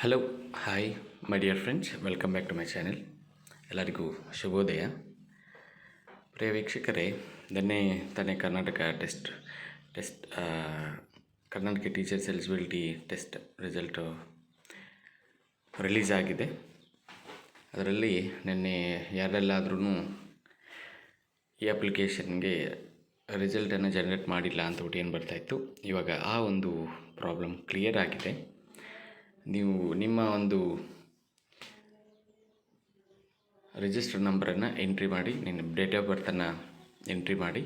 Hello hi my dear friends, welcome back to my channel. ಎಲ್ಲರಿಗೂ ಶುಭೋದಯ. ಪ್ರಿಯ ವೀಕ್ಷಕರೇ, ತಾನೇ test Karnataka teachers eligibility test result release ಆಗಿದೆ. ಅದರಲ್ಲಿ ನಿನ್ನೆ ಯಾರೆಲ್ಲಾದ್ರೂ ಈ ಅಪ್ಲಿಕೇಶನ್ಗೆ ರಿಸಲ್ಟನ್ನು ಜನರೇಟ್ ಮಾಡಿಲ್ಲ ಅಂತ ಏನು ಬರ್ತಾಯಿತ್ತು, ಇವಾಗ ಆ ಒಂದು ಪ್ರಾಬ್ಲಮ್ ಕ್ಲಿಯರ್ ಆಗಿದೆ. ನೀವು ನಿಮ್ಮ ಒಂದು ರಿಜಿಸ್ಟರ್ ನಂಬರನ್ನು ಎಂಟ್ರಿ ಮಾಡಿ, ನಿಮ್ಮ ಡೇಟ್ ಆಫ್ ಬರ್ತನ್ನು ಎಂಟ್ರಿ ಮಾಡಿ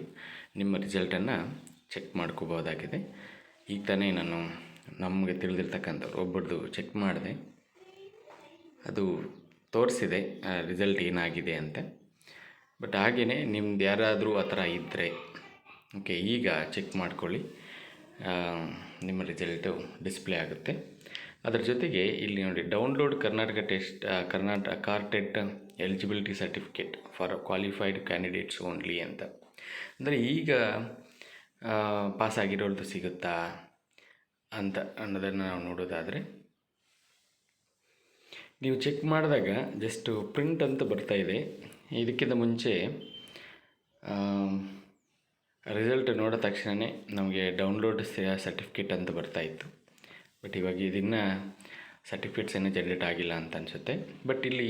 ನಿಮ್ಮ ರಿಸಲ್ಟನ್ನು ಚೆಕ್ ಮಾಡ್ಕೋಬೋದಾಗಿದೆ. ಈಗ ತಾನೇ ನಾನು ನಮಗೆ ತಿಳಿದಿರ್ತಕ್ಕಂಥವ್ರು ಒಬ್ಬರದು ಚೆಕ್ ಮಾಡಿದೆ, ಅದು ತೋರಿಸಿದೆ ರಿಸಲ್ಟ್ ಏನಾಗಿದೆ ಅಂತ. ಬಟ್ ಹಾಗೆಯೇ ನಿಮ್ದು ಯಾರಾದರೂ ಆ ಥರ ಇದ್ದರೆ ಓಕೆ, ಈಗ ಚೆಕ್ ಮಾಡ್ಕೊಳ್ಳಿ, ನಿಮ್ಮ ರಿಸಲ್ಟು ಡಿಸ್ಪ್ಲೇ ಆಗುತ್ತೆ. ಅದರ ಜೊತೆಗೆ ಇಲ್ಲಿ ನೋಡಿ, download Karnataka KARTET eligibility certificate for qualified candidates only ಅಂತ. ಅಂದರೆ ಈಗ ಪಾಸ್ ಆಗಿರೋದು ಸಿಗುತ್ತಾ ಅಂತ ಅನ್ನೋದನ್ನು ನಾವು ನೋಡೋದಾದರೆ, ನೀವು ಚೆಕ್ ಮಾಡಿದಾಗ ಜಸ್ಟು ಪ್ರಿಂಟ್ ಅಂತ ಬರ್ತಾಯಿದೆ. ಇದಕ್ಕಿಂತ ಮುಂಚೆ ರಿಸಲ್ಟ್ ನೋಡಿದ ತಕ್ಷಣವೇ ನಮಗೆ ಡೌನ್ಲೋಡ್ ಸರ್ಟಿಫಿಕೇಟ್ ಅಂತ ಬರ್ತಾಯಿತ್ತು. ಬಟ್ ಇವಾಗ ಇದನ್ನು ಸರ್ಟಿಫಿಕೇಟ್ಸ್ ಏನೂ ಜನರೇಟ್ ಆಗಿಲ್ಲ ಅಂತ ಅನಿಸುತ್ತೆ. ಬಟ್ ಇಲ್ಲಿ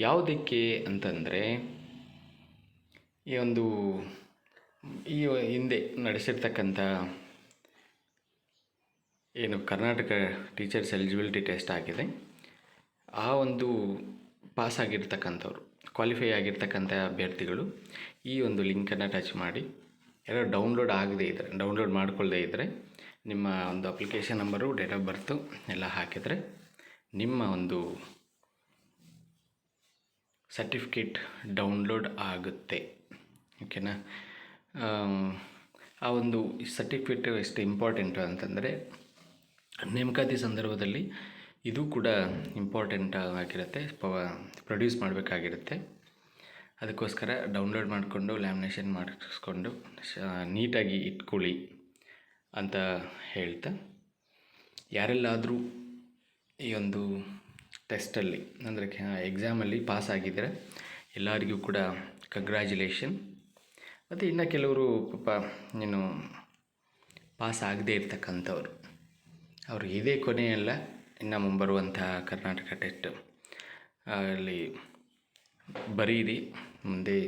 ಯಾವುದಕ್ಕೆ ಅಂತಂದರೆ, ಈ ಹಿಂದೆ ನಡೆಸಿರ್ತಕ್ಕಂಥ ಏನು ಕರ್ನಾಟಕ ಟೀಚರ್ಸ್ ಎಲಿಜಿಬಿಲಿಟಿ ಟೆಸ್ಟ್ ಆಗಿದೆ, ಆ ಒಂದು ಪಾಸ್ ಆಗಿರ್ತಕ್ಕಂಥವ್ರು, ಕ್ವಾಲಿಫೈ ಆಗಿರ್ತಕ್ಕಂಥ ಅಭ್ಯರ್ಥಿಗಳು ಈ ಒಂದು ಲಿಂಕನ್ನು ಟಚ್ ಮಾಡಿ, ಯಾರೋ ಡೌನ್ಲೋಡ್ ಮಾಡ್ಕೊಳ್ಳದೇ ಇದ್ದರೆ ನಿಮ್ಮ ಒಂದು application number, date of birth ಎಲ್ಲ ಹಾಕಿದರೆ ನಿಮ್ಮ ಒಂದು ಸರ್ಟಿಫಿಕೇಟ್ ಡೌನ್ಲೋಡ್ ಆಗುತ್ತೆ. ಓಕೆನಾ? ಆ ಒಂದು ಸರ್ಟಿಫಿಕೇಟ್ ಎಷ್ಟು ಇಂಪಾರ್ಟೆಂಟು ಅಂತಂದರೆ, ನೇಮಕಾತಿ ಸಂದರ್ಭದಲ್ಲಿ ಇದು ಕೂಡ ಇಂಪಾರ್ಟೆಂಟ್ ಆಗಿರುತ್ತೆ, ಪ್ರೊಡ್ಯೂಸ್ ಮಾಡಬೇಕಾಗಿರುತ್ತೆ. ಅದಕ್ಕೋಸ್ಕರ ಡೌನ್ಲೋಡ್ ಮಾಡಿಕೊಂಡು ಲ್ಯಾಮಿನೇಷನ್ ಮಾಡಿಸ್ಕೊಂಡು ನೀಟಾಗಿ ಇಟ್ಕೊಳ್ಳಿ ಅಂತ ಹೇಳ್ತಾ, ಯಾರೆಲ್ಲಾದರೂ ಈ ಒಂದು ಟೆಸ್ಟಲ್ಲಿ ಅಂದರೆ ಎಕ್ಸಾಮಲ್ಲಿ ಪಾಸ್ ಆಗಿದ್ದರೆ ಎಲ್ಲರಿಗೂ ಕೂಡ ಕಂಗ್ರ್ಯಾಚುಲೇಷನ್. ಮತ್ತು ಇನ್ನು ಕೆಲವರು ಪಾಪ ಏನು ಪಾಸ್ ಆಗದೇ ಇರ್ತಕ್ಕಂಥವ್ರು, ಅವರು ಇದೇ ಕೊನೆಯಲ್ಲ, ಇನ್ನು ಮುಂಬರುವಂತಹ ಕರ್ನಾಟಕ ಟೆಸ್ಟ್ ಅಲ್ಲಿ ಬರೀರಿ. ಮುಂದೆ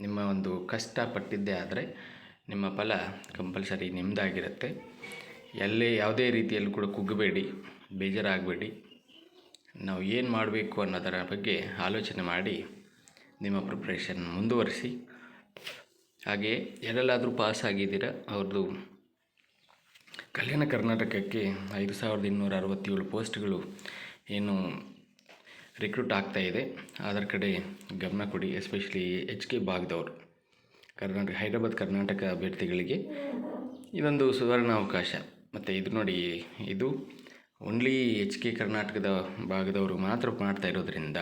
ನಿಮ್ಮ ಒಂದು ಕಷ್ಟಪಟ್ಟಿದ್ದೇ ಆದರೆ ನಿಮ್ಮ ಫಲ ಕಂಪಲ್ಸರಿ ನಿಮ್ಮದಾಗಿರುತ್ತೆ. ಯಾವುದೇ ರೀತಿಯಲ್ಲೂ ಕೂಡ ಕುಗ್ಗಬೇಡಿ, ಬೇಜಾರಾಗಬೇಡಿ. ನಾವು ಏನು ಮಾಡಬೇಕು ಅನ್ನೋದರ ಬಗ್ಗೆ ಆಲೋಚನೆ ಮಾಡಿ ನಿಮ್ಮ ಪ್ರಿಪ್ರೇಷನ್ ಮುಂದುವರಿಸಿ. ಹಾಗೆಯೇ ಯಾರೆಲ್ಲಾದರೂ ಪಾಸ್ ಆಗಿದ್ದೀರ, ಅವ್ರದ್ದು ಕಲ್ಯಾಣ ಕರ್ನಾಟಕಕ್ಕೆ 5267 ಪೋಸ್ಟ್ಗಳು ಏನು ರಿಕ್ರೂಟ್ ಆಗ್ತಾಯಿದೆ, ಅದರ ಕಡೆ ಗಮನ ಕೊಡಿ. ಎಸ್ಪೆಷಲಿ HK ಭಾಗದವರು, ಹೈದರಾಬಾದ್ ಕರ್ನಾಟಕ ಅಭ್ಯರ್ಥಿಗಳಿಗೆ ಇದೊಂದು ಸುವರ್ಣ ಅವಕಾಶ. ಮತ್ತು ಇದು ನೋಡಿ, ಇದು ಓನ್ಲಿ HK ಕರ್ನಾಟಕದ ಭಾಗದವರು ಮಾತ್ರ ಮಾಡ್ತಾ ಇರೋದ್ರಿಂದ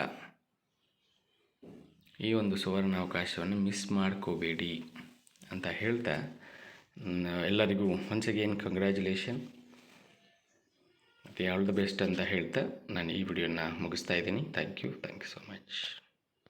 ಈ ಒಂದು ಸುವರ್ಣ ಅವಕಾಶವನ್ನು ಮಿಸ್ ಮಾಡ್ಕೋಬೇಡಿ ಅಂತ ಹೇಳ್ತಾ, ಎಲ್ಲರಿಗೂ ಒನ್ಸ್ ಅಗೇನ್ ಕಂಗ್ರ್ಯಾಚುಲೇಷನ್ ಮತ್ತು ಆಲ್ ದ ಬೆಸ್ಟ್ ಅಂತ ಹೇಳ್ತಾ ನಾನು ಈ ವಿಡಿಯೋನ ಮುಗಿಸ್ತಾ ಇದ್ದೀನಿ. Thank you so much.